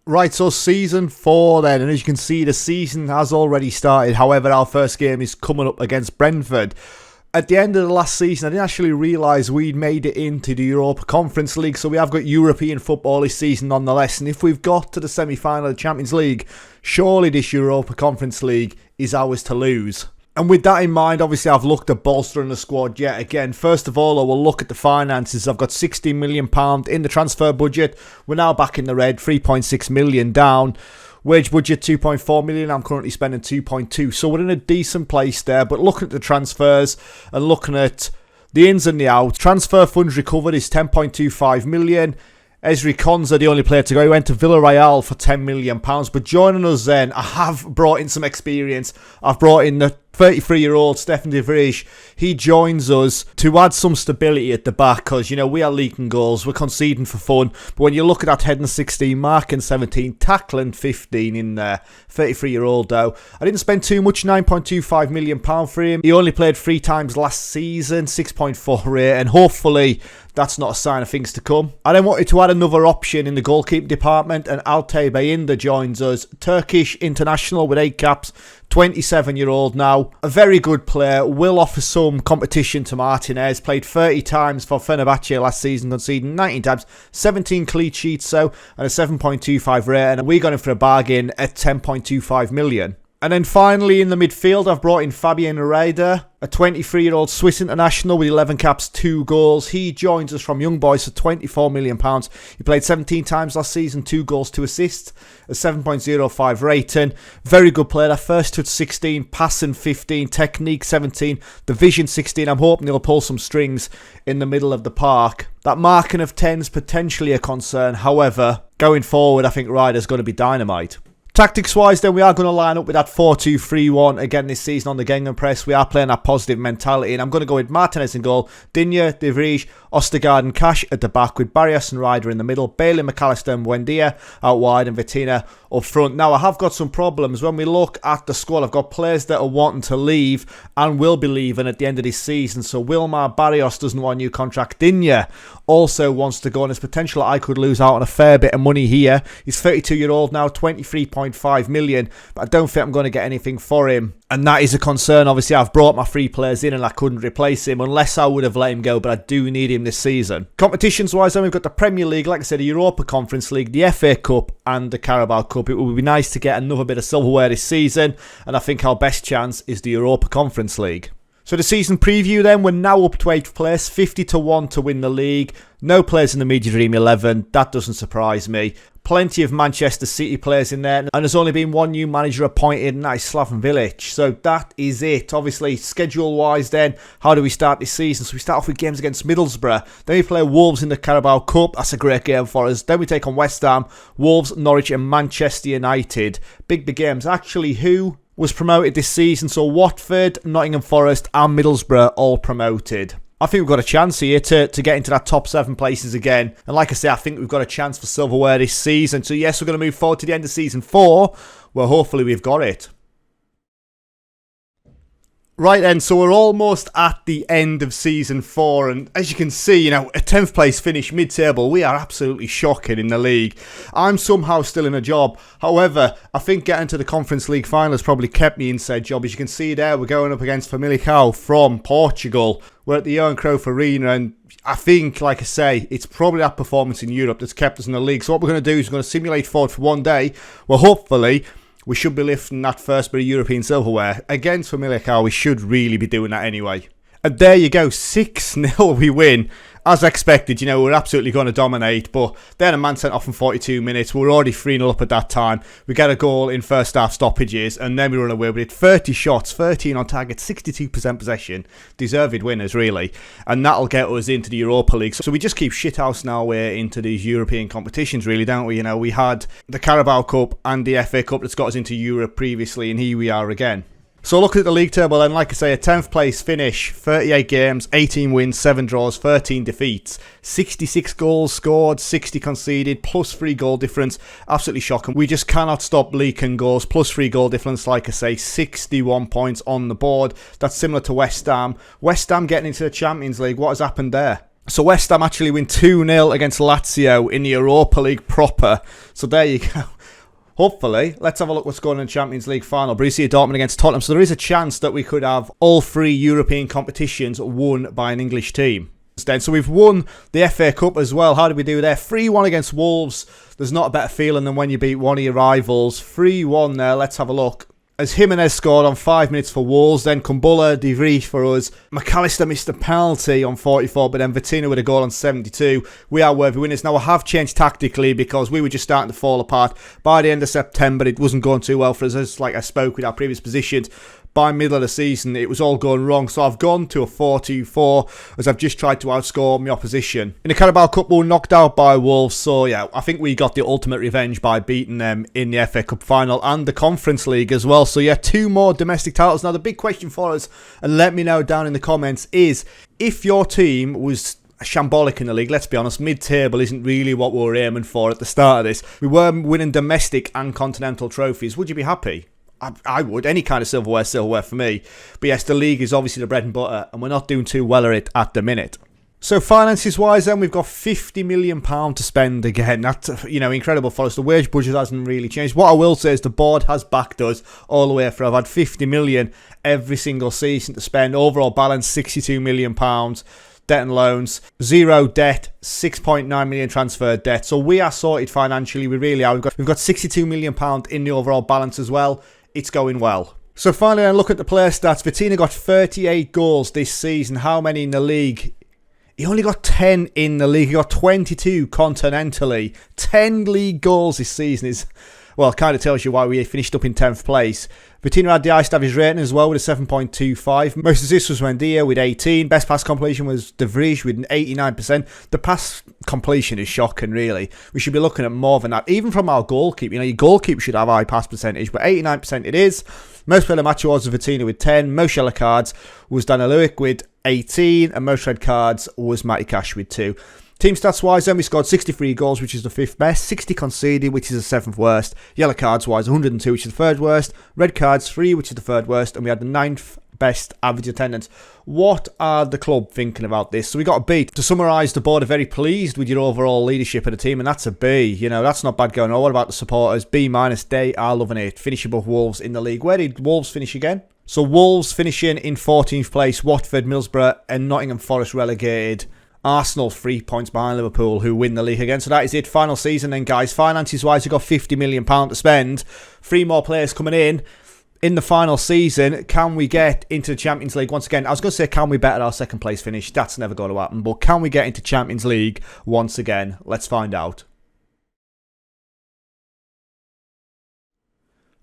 Right, so season 4 then, and as you can see, the season has already started. However, our first game is coming up against Brentford. At the end of the last season, I didn't actually realise we'd made it into the Europa Conference League, so we have got European football this season nonetheless. And if we've got to the semi-final of the Champions League, surely this Europa Conference League is ours to lose. And with that in mind, obviously I've looked at bolstering the squad yet again. First of all, I will look at the finances. I've got £16 million in the transfer budget. We're now back in the red, 3.6 million down. Wage budget 2.4 million. I'm currently spending 2.2. So we're in a decent place there. But looking at the transfers and looking at the ins and the outs, transfer funds recovered is 10.25 million. Ezri Konsa, the only player to go, he went to Villarreal for £10 million. But joining us then, I have brought in some experience. I've brought in the 33-year-old Stefan de Vrij. He joins us to add some stability at the back because, you know, we are leaking goals. We're conceding for fun. But when you look at that heading 16, marking 17, tackling 15 in there. 33-year-old though. I didn't spend too much, £9.25 million for him. He only played 3 times last season, 6.4 rate, and hopefully that's not a sign of things to come. I then wanted to add another option in the goalkeeping department, and Altay Bayinda joins us. Turkish international with 8 caps. 27-year-old now, a very good player, will offer some competition to Martinez, played 30 times for Fenerbahce last season, conceding 19 times, 17 clean sheets so, and a 7.25 rate, and we got him for a bargain at 10.25 million. And then finally in the midfield, I've brought in Fabian Reider, a 23-year-old Swiss international with 11 caps, 2 goals. He joins us from Young Boys for £24 million. He played 17 times last season, 2 goals, 2 assists, a 7.05 rating. Very good player. First touch 16, passing 15, technique 17, division 16. I'm hoping he'll pull some strings in the middle of the park. That marking of 10's potentially a concern. However, going forward, I think Ryder's going to be dynamite. Tactics-wise, then, we are going to line up with that 4-2-3-1 again this season on the Gegenpress. We are playing that positive mentality, and I'm going to go with Martinez in goal, Dinya, De Vrij, Ostergaard and Cash at the back, with Barrios and Ryder in the middle, Bailey, McAllister and Buendia out wide, and Vitina up front. Now, I have got some problems. When we look at the squad, I've got players that are wanting to leave and will be leaving at the end of this season. So Wilmar Barrios doesn't want a new contract. Dinya also wants to go, and there's potential I could lose out on a fair bit of money here. He's 32-year-old now, 23.5 million, but I don't think I'm going to get anything for him. And that is a concern. Obviously, I've brought my 3 players in and I couldn't replace him unless I would have let him go, but I do need him this season. Competitions-wise, then we've got the Premier League, like I said, the Europa Conference League, the FA Cup and the Carabao Cup. It would be nice to get another bit of silverware this season, and I think our best chance is the Europa Conference League. So the season preview then, we're now up to 8th place, 50-1 to win the league. No players in the Media Dream 11, that doesn't surprise me. Plenty of Manchester City players in there, and there's only been one new manager appointed, and that is Slaven Village. So that is it. Obviously, schedule-wise then, how do we start this season? So we start off with games against Middlesbrough. Then we play Wolves in the Carabao Cup. That's a great game for us. Then we take on West Ham, Wolves, Norwich and Manchester United. Big games. Actually, who was promoted this season? So Watford, Nottingham Forest and Middlesbrough all promoted. I think we've got a chance here to get into that top 7 places again. And like I say, I think we've got a chance for silverware this season. So yes, we're going to move forward to the end of season 4, where hopefully we've got it. Right then, so we're almost at the end of season 4, and as you can see, you know, a 10th place finish mid-table, we are absolutely shocking in the league. I'm somehow still in a job. However, I think getting to the Conference League final has probably kept me in said job. As you can see there, we're going up against Famalicão from Portugal. We're at the Johan Cruyff Arena, and I think, like I say, it's probably that performance in Europe that's kept us in the league. So what we're going to do is we're going to simulate forward for one day. Well, hopefully we should be lifting that first bit of European silverware. Against Famalicão, we should really be doing that anyway. And there you go, 6-0 we win. as expected, you know, we're absolutely going to dominate, but then a man sent off in 42 minutes. We were already 3-0 up at that time. We get a goal in first half stoppages, and then we run away with it. 30 shots, 13 on target, 62% possession. Deserved winners, really. And that'll get us into the Europa League. So we just keep shithousing our way into these European competitions, really, don't we? You know, we had the Carabao Cup and the FA Cup that's got us into Europe previously, and here we are again. So looking at the league table then, like I say, a 10th place finish, 38 games, 18 wins, 7 draws, 13 defeats, 66 goals scored, 60 conceded, plus 3 goal difference. Absolutely shocking. We just cannot stop leaking goals, plus 3 goal difference, like I say, 61 points on the board. That's similar to West Ham. West Ham getting into the Champions League, what has happened there? So West Ham actually win 2-0 against Lazio in the Europa League proper. So there you go. Hopefully, let's have a look what's going on in the Champions League final. Borussia Dortmund against Tottenham. So there is a chance that we could have all 3 European competitions won by an English team. So we've won the FA Cup as well. How did we do there? 3-1 against Wolves. There's not a better feeling than when you beat one of your rivals. 3-1 there. Let's have a look. As Jimenez scored on 5 minutes for Wolves, then Kumbulla, De Vries for us. McAllister missed a penalty on 44, but then Vitina with a goal on 72. We are worthy winners. Now, I have changed tactically because we were just starting to fall apart. By the end of September, it wasn't going too well for us. As like I spoke with our previous positions, by middle of the season, it was all going wrong. So I've gone to a 4-2-4 as I've just tried to outscore my opposition. In the Carabao Cup, we were knocked out by Wolves. So yeah, I think we got the ultimate revenge by beating them in the FA Cup final and the Conference League as well. So yeah, 2 more domestic titles. Now the big question for us, and let me know down in the comments, is if your team was shambolic in the league, let's be honest, mid-table isn't really what we were aiming for at the start of this. We were winning domestic and continental trophies. Would you be happy? I would. Any kind of silverware for me. But yes, the league is obviously the bread and butter, and we're not doing too well at it at the minute. So finances-wise then, we've got £50 million to spend again. That's, you know, incredible for us. The wage budget hasn't really changed. What I will say is the board has backed us all the way through. I've had £50 million every single season to spend. Overall balance, £62 million. Debt and loans, 0 debt, 6.9 million transferred debt. So we are sorted financially. We really are. We've got £62 million in the overall balance as well. It's going well. So finally, I look at the player stats. Vitina got 38 goals this season. How many in the league? He only got 10 in the league. He got 22 continentally. 10 league goals this season is, well, kind of tells you why we finished up in 10th place. Vitina had the highest average rating as well with a 7.25. Most assists was Wendia with 18. Best pass completion was De Vries with an 89%. The pass completion is shocking, really. We should be looking at more than that. Even from our goalkeeper. You know, your goalkeeper should have high pass percentage, but 89% it is. Most player match awards was Vitina with 10. Most yellow cards was Daniluik with 18. And most red cards was Matty Cash with 2. Team stats wise, then we scored 63 goals, which is the 5th best, 60 conceded, which is the 7th worst, yellow cards wise 102, which is the 3rd worst, red cards 3, which is the 3rd worst, and we had the 9th best average attendance. What are the club thinking about this? So we got a B. To summarise, the board are very pleased with your overall leadership of the team, and that's a B. You know, that's not bad going on. What about the supporters? B-, they are loving it. Finish above Wolves in the league. Where did Wolves finish again? So Wolves finishing in 14th place, Watford, Middlesbrough and Nottingham Forest relegated. Arsenal 3 points behind Liverpool, who win the league again. So that is it. Final season then, guys. Finances wise, we've got £50 million to spend. 3 more players coming in the final season. Can we get into the Champions League once again? I was going to say, can we better our 2nd place finish? That's never going to happen. But can we get into Champions League once again? Let's find out.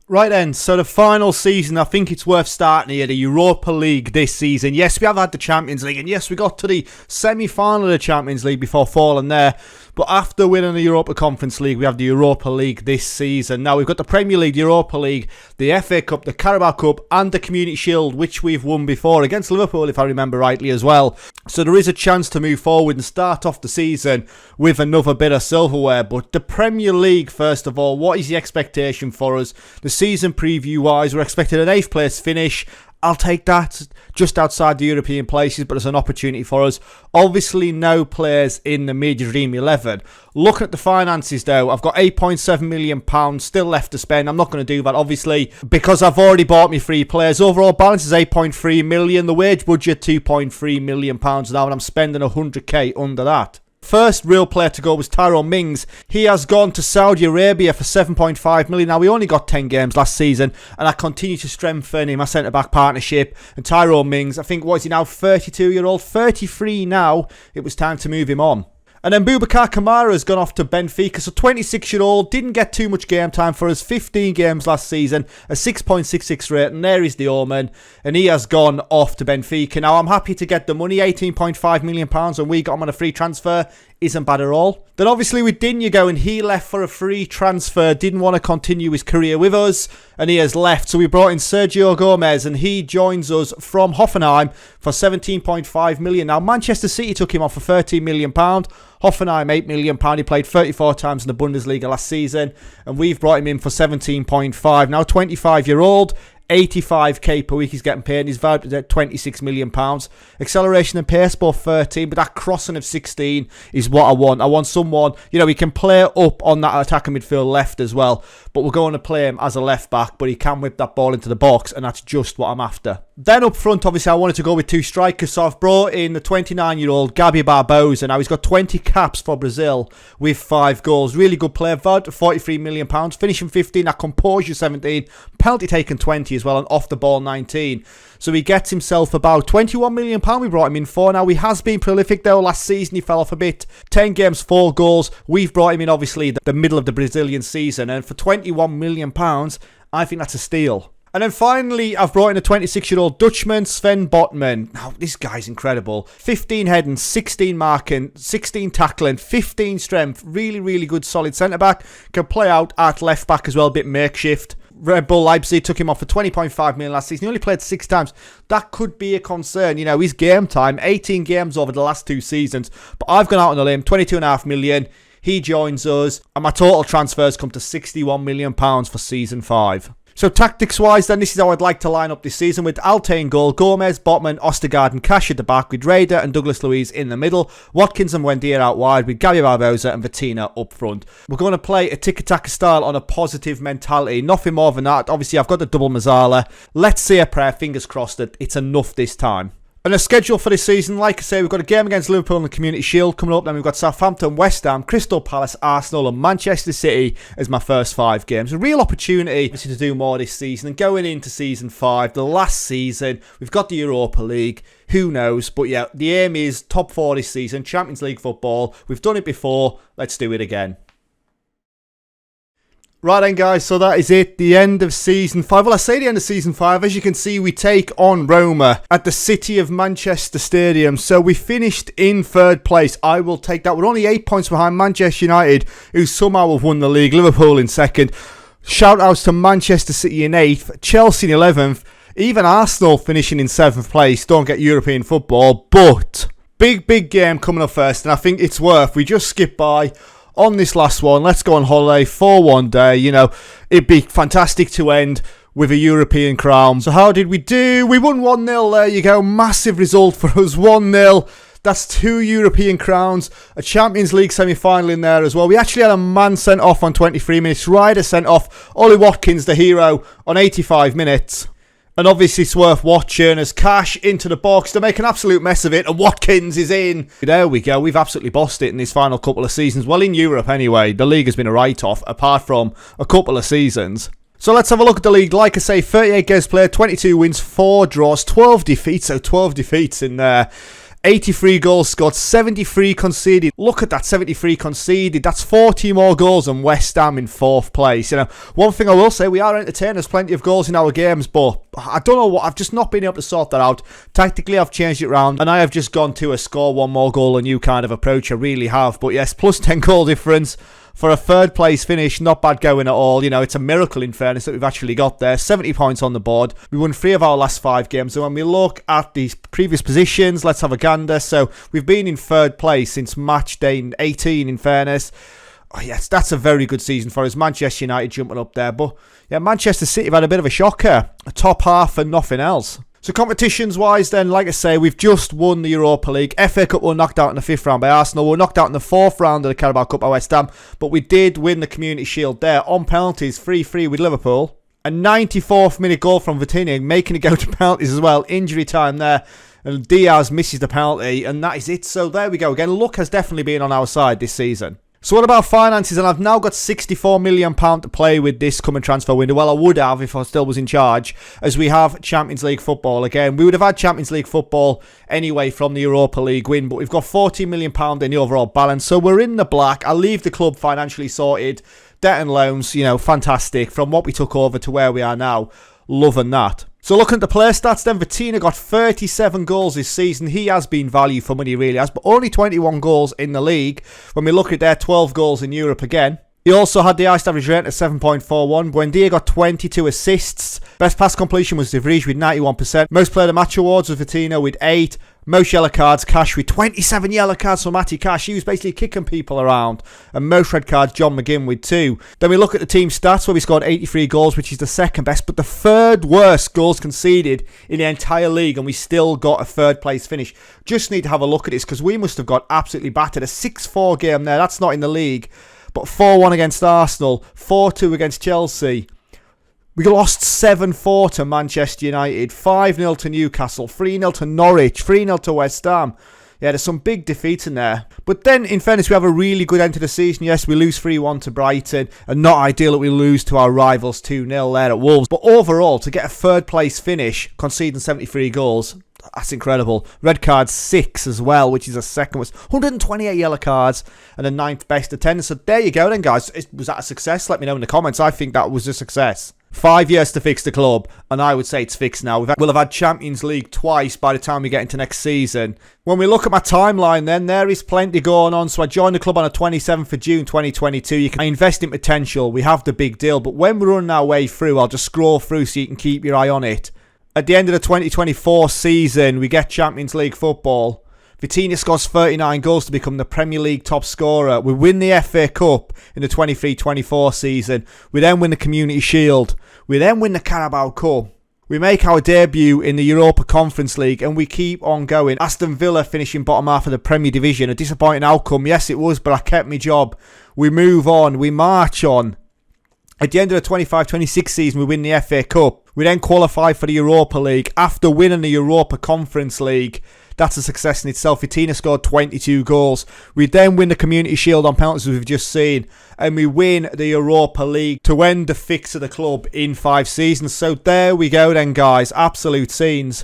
Right then, so the final season, I think it's worth starting here, the Europa League this season. Yes, we have had the Champions League, and yes, we got to the semi-final of the Champions League before falling there. But after winning the Europa Conference League, we have the Europa League this season. Now, we've got the Premier League, the Europa League, the FA Cup, the Carabao Cup, and the Community Shield, which we've won before against Liverpool, if I remember rightly as well. So there is a chance to move forward and start off the season with another bit of silverware. But the Premier League, first of all, what is the expectation for us? The season preview-wise, we're expecting an 8th place finish. I'll take that, just outside the European places, but it's an opportunity for us. Obviously, no players in the major Dream 11. Looking at the finances, though, I've got £8.7 million still left to spend. I'm not going to do that, obviously, because I've already bought me 3 players. Overall balance is £8.3 million. The wage budget, £2.3 million now, and I'm spending 100k under that. First real player to go was Tyrone Mings. He has gone to Saudi Arabia for 7.5 million. Now, we only got 10 games last season, and I continue to strengthen in my centre-back partnership. And Tyrone Mings, I think, what is he now, 32-year-old? 33 now. It was time to move him on. And then Boubacar Kamara has gone off to Benfica. So 26-year-old, didn't get too much game time for us. 15 games last season, a 6.66 rate. And there is the Omen. And he has gone off to Benfica. Now, I'm happy to get the money, £18.5 million, and we got him on a free transfer. Isn't bad at all. Then obviously with Digne going, he left for a free transfer, didn't want to continue his career with us, and he has left. So we brought in Sergio Gomez, and he joins us from Hoffenheim for 17.5 million. Now, Manchester City took him on for £13 million. Hoffenheim, £8 million. He played 34 times in the Bundesliga last season, and we've brought him in for 17.5. Now, 25-year-old. 85k per week he's getting paid, and he's valued at £26 million. Acceleration and pace both 13, but that crossing of 16 is what I want. I want someone, you know, he can play up on that attacking midfield left as well, but we're going to play him as a left back, but he can whip that ball into the box, and that's just what I'm after. Then up front, obviously, I wanted to go with two strikers, so I've brought in the 29-year-old Gabi Barbosa. Now, he's got 20 caps for Brazil with 5 goals. Really good player, valued at £43 million. Finishing 15, that composure 17, penalty taken 20 as well, and off the ball 19. So he gets himself about £21 million we brought him in for. Now, he has been prolific though. Last season he fell off a bit. 10 games, 4 goals. We've brought him in obviously the middle of the Brazilian season, and for £21 million, I think that's a steal. And then finally, I've brought in a 26-year-old Dutchman, Sven Botman. Now, this guy's incredible. 15 heading, 16 marking, 16 tackling, 15 strength. Really, really good, solid centre-back. Can play out at left-back as well, a bit makeshift. Red Bull Leipzig took him off for 20.5 million last season. He only played 6 times. That could be a concern. You know, his game time, 18 games over the last 2 seasons. But I've gone out on a limb, 22.5 million. He joins us, and my total transfers come to £61 million for season 5. So tactics-wise, then, this is how I'd like to line up this season, with Alte in goal, Gomez, Botman, Ostergaard and Cash at the back, with Raider and Douglas Luiz in the middle, Watkins and Buendia out wide, with Gabi Barbosa and Vitina up front. We're going to play a tiki-taka style on a positive mentality, nothing more than that. Obviously, I've got the double Mazzala. Let's say a prayer, fingers crossed, that it's enough this time. And a schedule for this season, like I say, we've got a game against Liverpool in the Community Shield coming up. Then we've got Southampton, West Ham, Crystal Palace, Arsenal and Manchester City as my first 5 games. A real opportunity to do more this season. And going into season 5, the last season, we've got the Europa League. Who knows? But yeah, the aim is top 4 this season, Champions League football. We've done it before. Let's do it again. Right then, guys, so that is it, the end of Season 5. Well, I say the end of Season 5. As you can see, we take on Roma at the City of Manchester Stadium. So we finished in 3rd place. I will take that. We're only 8 points behind Manchester United, who somehow have won the league. Liverpool in 2nd. Shout-outs to Manchester City in 8th. Chelsea in 11th. Even Arsenal finishing in 7th place. Don't get European football, but big game coming up first. And I think it's worth. We just skip by on this last one. Let's go on holiday for one day. You know, it'd be fantastic to end with a European crown. So how did we do? We won 1-0. There you go. Massive result for us. 1-0. That's 2 European crowns. A Champions League semi-final in there as well. We actually had a man sent off on 23 minutes. Ryder sent off. Ollie Watkins, the hero, on 85 minutes. And obviously it's worth watching as Cash into the box to make an absolute mess of it, and Watkins is in. There we go. We've absolutely bossed it in this final couple of seasons. Well, in Europe anyway, the league has been a write-off apart from a couple of seasons. So let's have a look at the league. Like I say, 38 games played, 22 wins, 4 draws, 12 defeats. So 12 defeats in there. 83 goals scored, 73 conceded. Look at that, 73 conceded. That's 40 more goals than West Ham in 4th place. You know, one thing I will say, we are entertained. There's plenty of goals in our games, but I don't know what. I've just not been able to sort that out. Tactically, I've changed it around, and I have just gone to a score 1 more goal than you kind of approach. I really have. But yes, plus 10 goal difference. For a 3rd place finish, not bad going at all. You know, it's a miracle in fairness that we've actually got there. 70 points on the board. We won 3 of our last 5 games. And when we look at these previous positions, let's have a gander. So we've been in 3rd place since match day 18 in fairness. Oh yes, that's a very good season for us. Manchester United jumping up there. But yeah, Manchester City have had a bit of a shocker. A top half and nothing else. So competitions-wise then, like I say, we've just won the Europa League. FA Cup we were knocked out in the 5th round by Arsenal. We were knocked out in the 4th round of the Carabao Cup by West Ham. But we did win the Community Shield there on penalties, 3-3 with Liverpool. A 94th minute goal from Vitina, making it go to penalties as well. Injury time there. and Diaz misses the penalty, and that is it. So there we go again. Luck has definitely been on our side this season. So what about finances? And I've now got £64 million to play with this coming transfer window. Well, I would have if I still was in charge, as we have Champions League football again. We would have had Champions League football anyway from the Europa League win, but we've got £40 million in the overall balance. So we're in the black. I'll leave the club financially sorted. Debt and loans, you know, fantastic. From what we took over to where we are now, loving that. So looking at the player stats then, Vitinha got 37 goals this season. He has been value for money, really has, but only 21 goals in the league. When we look at their 12 goals in Europe again. He also had the highest average rate at 7.41. Buendia got 22 assists. Best pass completion was De Vrij with 91%. Most player of the match awards was Vitinha with 8. Most yellow cards, Cash with 27 yellow cards for Matty Cash. He was basically kicking people around. And most red cards, John McGinn with 2. Then we look at the team stats where we scored 83 goals, which is the second best, but the third worst goals conceded in the entire league, and we still got a third place finish. Just need to have a look at this, because we must have got absolutely battered. A 6-4 game there, that's not in the league. But 4-1 against Arsenal, 4-2 against Chelsea. We lost 7-4 to Manchester United, 5-0 to Newcastle, 3-0 to Norwich, 3-0 to West Ham. Yeah, there's some big defeats in there. But then, in fairness, we have a really good end to the season. Yes, we lose 3-1 to Brighton, and not ideal that we lose to our rivals 2-0 there at Wolves. But overall, to get a third place finish, conceding 73 goals, that's incredible. Red cards 6 as well, which is a second worst. 128 yellow cards and a 9th best attendance. So there you go then, guys. Was that a success? Let me know in the comments. I think that was a success. 5 years to fix the club, and I would say it's fixed now. We'll have had Champions League twice by the time we get into next season. When we look at my timeline then, there is plenty going on. So I joined the club on the 27th of June 2022. I invest in potential. We have the big deal. But when we're running our way through, I'll just scroll through so you can keep your eye on it. At the end of the 2024 season, we get Champions League football. Vitinha scores 39 goals to become the Premier League top scorer. We win the FA Cup in the 23-24 season. We then win the Community Shield. We then win the Carabao Cup. We make our debut in the Europa Conference League, and we keep on going. Aston Villa finishing bottom half of the Premier Division. A disappointing outcome. Yes, it was, but I kept my job. We move on. We march on. At the end of the 25-26 season, we win the FA Cup. We then qualify for the Europa League. After winning the Europa Conference League, that's a success in itself. Vitinha scored 22 goals. We then win the Community Shield on penalties, as we've just seen. And we win the Europa League to end the fix of the club in 5 seasons. So there we go then, guys. Absolute scenes.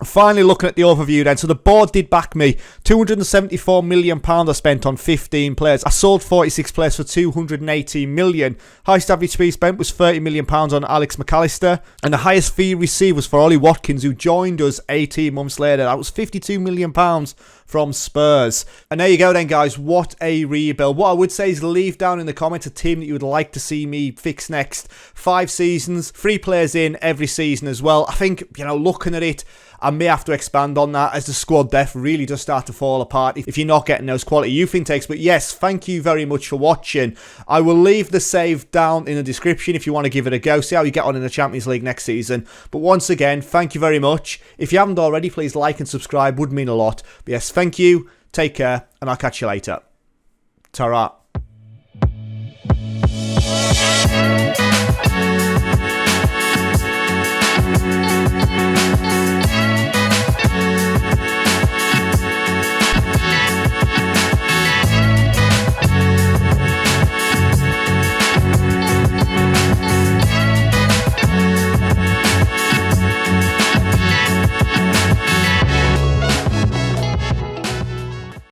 Finally, looking at the overview then. So the board did back me. £274 million I spent on 15 players. I sold 46 players for £218 million. Highest average fee spent was £30 million on Alex McAllister. And the highest fee received was for Ollie Watkins, who joined us 18 months later. That was £52 million from Spurs. And there you go then, guys. What a rebuild. What I would say is leave down in the comments a team that you would like to see me fix next. 5 seasons, 3 players in every season as well. I think, you know, looking at it, I may have to expand on that as the squad depth really does start to fall apart if you're not getting those quality youth intakes. But yes, thank you very much for watching. I will leave the save down in the description if you want to give it a go. See how you get on in the Champions League next season. But once again, thank you very much. If you haven't already, please like and subscribe. Would mean a lot. But yes, thank you. Take care, and I'll catch you later. Ta-ra.